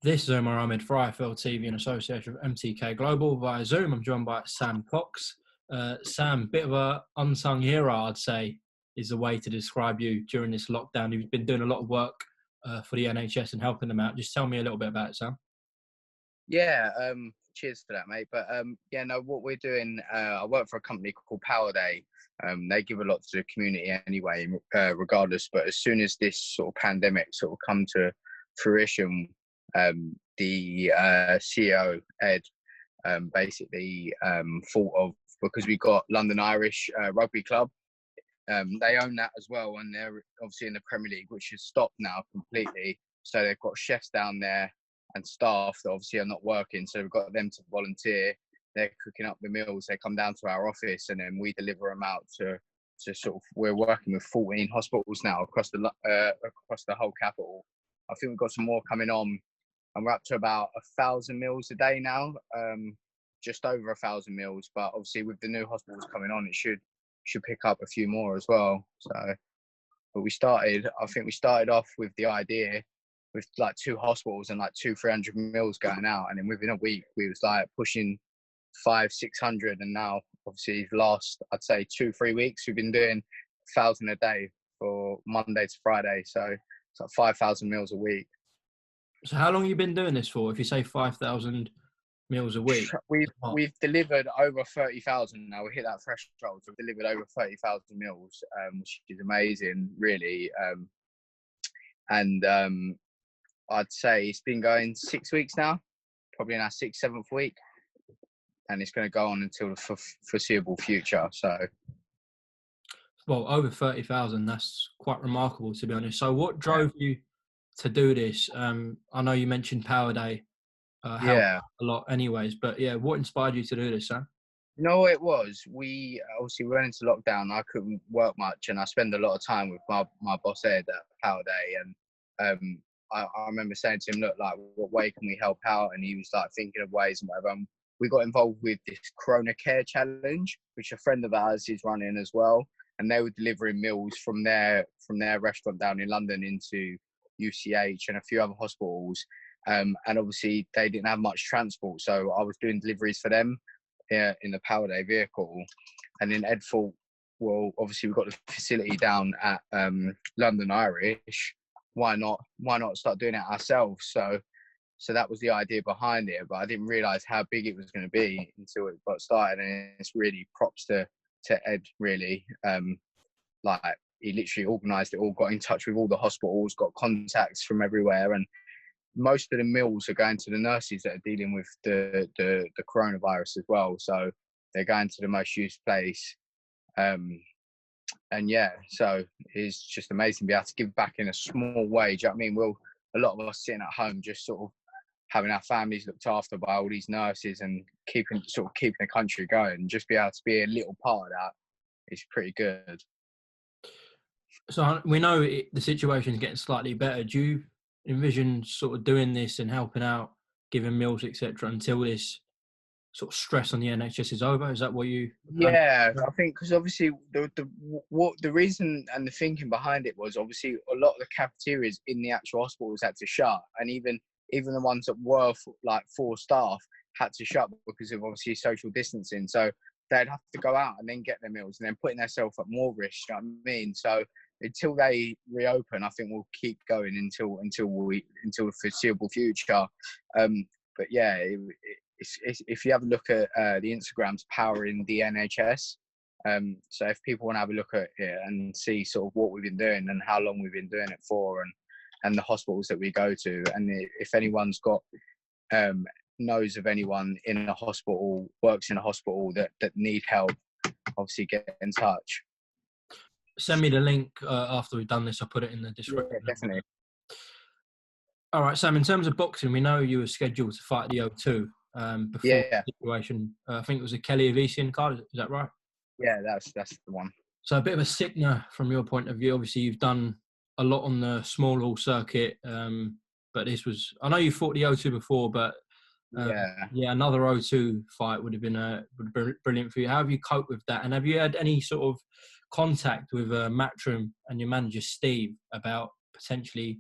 This is UMAR AHMED for IFL TV in association with MTK Global via Zoom. I'm joined by Sam Cox. Sam, bit of a unsung hero, I'd say, is the way to describe you during this lockdown. You've been doing a lot of work for the NHS and helping them out. Just tell me a little bit about it, Sam. Yeah, cheers for that, mate. But what we're doing, I work for a company called Power Day. They give a lot to the community anyway, regardless. But as soon as this sort of pandemic sort of come to fruition, the CEO, Ed, basically thought of, because we got London Irish Rugby Club. They own that as well, and they're obviously in the Premier League, which has stopped now completely. So they've got chefs down there and staff that obviously are not working. So we've got them to volunteer. They're cooking up the meals. They come down to our office, and then we deliver them out to sort of. We're working with 14 hospitals now across the whole capital. I think we've got some more coming on, and we're up to about 1,000 meals a day now. Just over 1,000 meals, but obviously with the new hospitals coming on, it should pick up a few more as well. So, but I think we started off with the idea with like 2 hospitals and like 200-300 meals going out, and then within a week we was like pushing 500-600, and now obviously the last, I'd say 2-3 weeks we've been doing 1,000 a day for Monday to Friday, so it's like 5,000 meals a week. So how long have you been doing this for? If you say 5,000 meals a week? We've delivered over 30,000 now. We hit that threshold. So we've delivered over 30,000 meals, which is amazing, really. I'd say it's been going 6 weeks now, probably in our 6th, 7th week, and it's going to go on until the foreseeable future. So, well, over 30,000, that's quite remarkable, to be honest. So what drove you to do this? I know you mentioned Power Day helped a lot anyways, but yeah, what inspired you to do this, Sam? You know what it was? We obviously went into lockdown. I couldn't work much, and I spend a lot of time with my boss Ed at Power Day, and I remember saying to him, look, like, what way can we help out? And he was like thinking of ways and whatever. We got involved with this Corona Care Challenge, which a friend of ours is running as well. And they were delivering meals from their restaurant down in London into UCH and a few other hospitals. And obviously they didn't have much transport. So I was doing deliveries for them in the Power Day vehicle. And then Ed thought, well, obviously we've got the facility down at London Irish. Why not start doing it ourselves? So that was the idea behind it, but I didn't realise how big it was going to be until it got started. And it's really props to Ed, really. Like, he literally organised it all, got in touch with all the hospitals, got contacts from everywhere, and most of the meals are going to the nurses that are dealing with the coronavirus as well. So they're going to the most used place. And yeah, so it's just amazing to be able to give back in a small way. Do you know what I mean? A lot of us sitting at home just sort of having our families looked after by all these nurses and keeping the country going. Just be able to be a little part of that is pretty good. So we know the situation is getting slightly better. Do you envision sort of doing this and helping out, giving meals, etc., until this sort of stress on the NHS is over? Is that what you? Yeah, I think because obviously the reason and the thinking behind it was obviously a lot of the cafeterias in the actual hospitals had to shut, and even the ones that were like for staff had to shut because of obviously social distancing. So they'd have to go out and then get their meals, and then putting themselves at more risk. You know what I mean? So until they reopen, I think we'll keep going until the foreseeable future. But yeah. If you have a look at the Instagrams powering the NHS, so if people want to have a look at it and see sort of what we've been doing and how long we've been doing it for, and the hospitals that we go to, and if anyone's got knows of anyone in a hospital, works in a hospital that need help, obviously get in touch. Send me the link after we've done this. I'll put it in the description. Yeah, definitely. All right, Sam, in terms of boxing, we know you were scheduled to fight the O2 before the situation. I think it was a Kelly Avesian card. Is that right? Yeah, that's the one. So a bit of a sickener from your point of view. Obviously, you've done a lot on the small hall circuit, but this was, I know you fought the O2 before, but another O2 fight would have been brilliant for you. How have you coped with that? And have you had any sort of contact with Matchroom and your manager Steve about potentially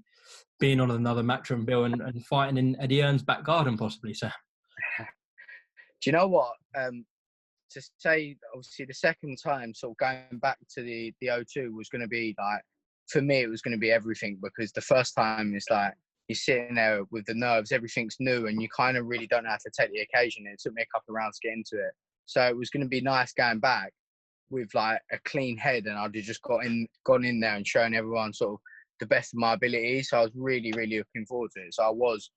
being on another Matchroom bill and fighting in Eddie Hearn's back garden, possibly, Sam? Do you know what? To say, obviously, the second time, sort of going back to the O2 was going to be like, for me, it was going to be everything, because the first time it's like you're sitting there with the nerves, everything's new, and you kind of really don't know how to take the occasion. It took me a couple of rounds to get into it, so it was going to be nice going back with like a clean head, and I'd have just gone in there and shown everyone sort of the best of my abilities. So I was really, really looking forward to it. So I was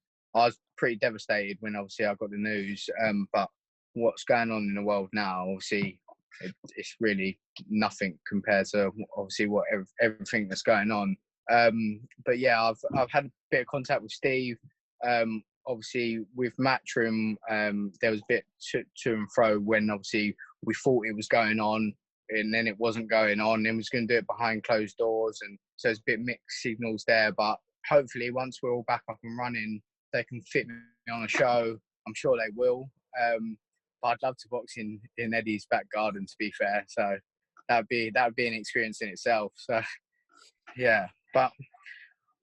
pretty devastated when obviously I got the news. But what's going on in the world now, obviously, it's really nothing compared to obviously everything that's going on. But yeah, I've had a bit of contact with Steve. Obviously with Matchroom, there was a bit to and fro when obviously we thought it was going on, and then it wasn't going on, and was going to do it behind closed doors, and so there's a bit mixed signals there. But hopefully once we're all back up and running, they can fit me on a show. I'm sure they will. But I'd love to box in Eddie's back garden, to be fair. So that'd be an experience in itself. So yeah, but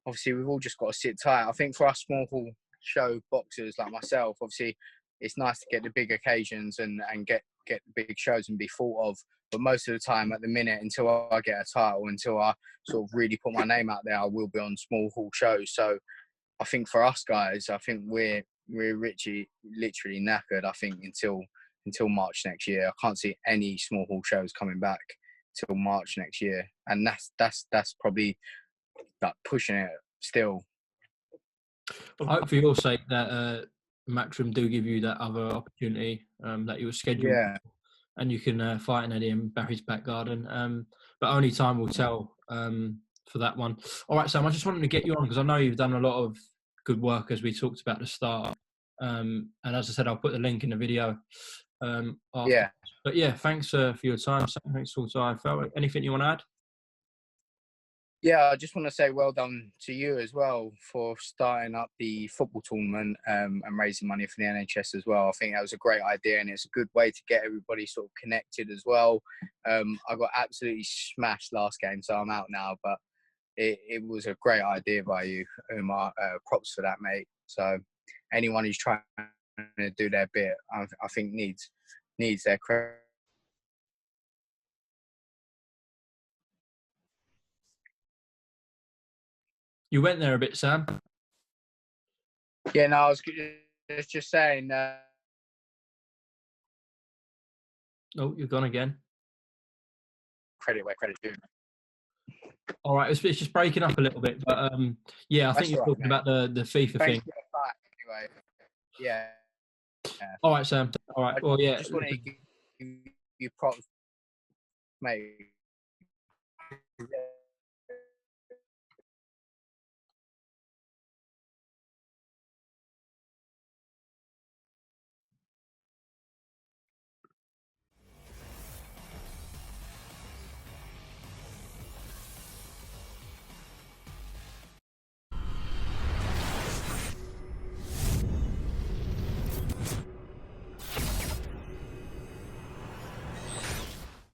obviously we've all just got to sit tight. I think for us small hall show boxers like myself, obviously it's nice to get the big occasions and get the big shows and be thought of. But most of the time at the minute, until I get a title, until I sort of really put my name out there, I will be on small hall shows. So I think for us guys, I think we're literally knackered. I think until March next year, I can't see any small hall shows coming back till March next year, and that's probably like pushing it still. Well, I hope for your sake that Matchroom do give you that other opportunity that you were scheduled, Yeah, and you can fight in Eddie in Barry's back garden. But only time will tell for that one. All right, Sam, I just wanted to get you on because I know you've done a lot of good work, as we talked about at the start. And as I said, I'll put the link in the video after. yeah. But yeah, thanks for your time, Sam. Thanks for the IFL. Anything you want to add? Yeah, I just want to say well done to you as well for starting up the football tournament and raising money for the NHS as well. I think that was a great idea, and it's a good way to get everybody sort of connected as well. I got absolutely smashed last game, so I'm out now, but it was a great idea by you, UMAR. Props for that, mate. So anyone who's trying to do their bit, I think needs their credit. You went there a bit, Sam. Yeah, no, I was just saying. Oh, you're gone again. Credit where credit's due. All right, it's just breaking up a little bit, but yeah, I think you're talking about the FIFA thing. Anyway, yeah. All right, Sam. All right. Well, yeah. I just want to give you props, mate.